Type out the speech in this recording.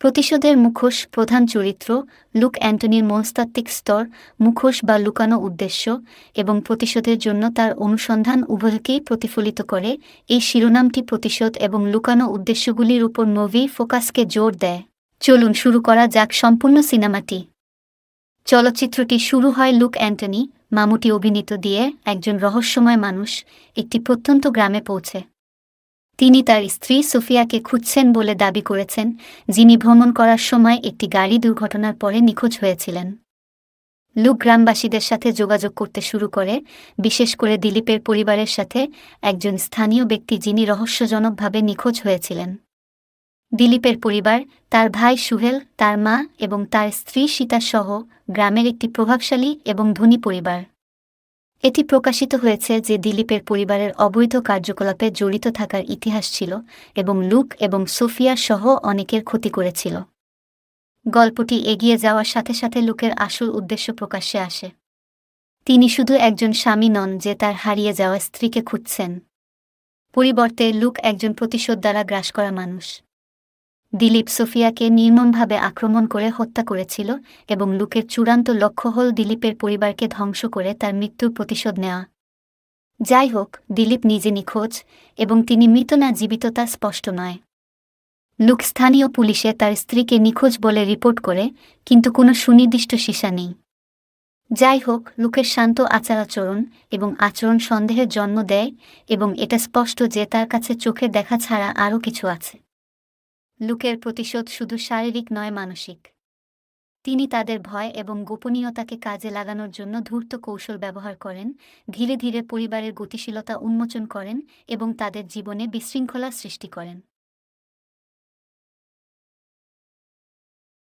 প্রতিশোধের মুখোশ প্রধান চরিত্র লুক অ্যান্টনির মনস্তাত্ত্বিক স্তর মুখোশ বা লুকানো উদ্দেশ্য এবং প্রতিশোধের জন্য তার অনুসন্ধান উভয়কেই প্রতিফলিত করে। এই শিরোনামটি প্রতিশোধ এবং লুকানো উদ্দেশ্যগুলির উপর মুভি ফোকাসকে জোর দেয়। চলুন শুরু করা যাক সম্পূর্ণ সিনেমাটি। চলচ্চিত্রটি শুরু হয় লুক অ্যান্টনি মামুটি অভিনীত দিয়ে একজন রহস্যময় মানুষ একটি প্রত্যন্ত গ্রামে পৌঁছে। তিনি তার স্ত্রী সোফিয়াকে খুঁজছেন বলে দাবি করেছেন, যিনি ভ্রমণ করার সময় একটি গাড়ি দুর্ঘটনার পরে নিখোঁজ হয়েছিলেন। লুক গ্রামবাসীদের সাথে যোগাযোগ করতে শুরু করে, বিশেষ করে দিলীপের পরিবারের সাথে, একজন স্থানীয় ব্যক্তি যিনি রহস্যজনকভাবে নিখোঁজ হয়েছিলেন। দিলীপের পরিবার, তার ভাই সুহেল, তার মা এবং তার স্ত্রী সীতা সহ গ্রামের একটি প্রভাবশালী এবং ধনী পরিবার। এটি প্রকাশিত হয়েছে যে দিলীপের পরিবারের অবৈধ কার্যকলাপে জড়িত থাকার ইতিহাস ছিল এবং লুক এবং সোফিয়া সহ অনেকের ক্ষতি করেছিল। গল্পটি এগিয়ে যাওয়ার সাথে সাথে লুকের আসল উদ্দেশ্য প্রকাশ্যে আসে। তিনি শুধু একজন স্বামী নন যে তার হারিয়ে যাওয়া স্ত্রীকে খুঁজছেন। পরিবর্তে লুক একজন প্রতিশোধ দ্বারা গ্রাস করা মানুষ। দিলীপ সোফিয়াকে নির্মমভাবে আক্রমণ করে হত্যা করেছিল এবং লুকের চূড়ান্ত লক্ষ্য হল দিলীপের পরিবারকে ধ্বংস করে তার মৃত্যুর প্রতিশোধ নেওয়া। যাই হোক, দিলীপ নিজে নিখোঁজ এবং তিনি মৃত না জীবিত তা স্পষ্ট নয়। লুক স্থানীয় পুলিশে তার স্ত্রীকে নিখোঁজ বলে রিপোর্ট করে, কিন্তু কোনো সুনির্দিষ্ট সিসা নেই। যাই হোক, লুকের শান্ত আচার-আচরণ এবং আচরণ সন্দেহের জন্ম দেয় এবং এটা স্পষ্ট যে তার কাছে চোখের দেখা ছাড়া আরও কিছু আছে। লুকের প্রতিশোধ শুধু শারীরিক নয়, মানসিক। তিনি তাদের ভয় এবং গোপনীয়তাকে কাজে লাগানোর জন্য ধূর্ত কৌশল ব্যবহার করেন, ধীরে ধীরে পরিবারের গতিশীলতা উন্মোচন করেন এবং তাদের জীবনে বিশৃঙ্খলা সৃষ্টি করেন।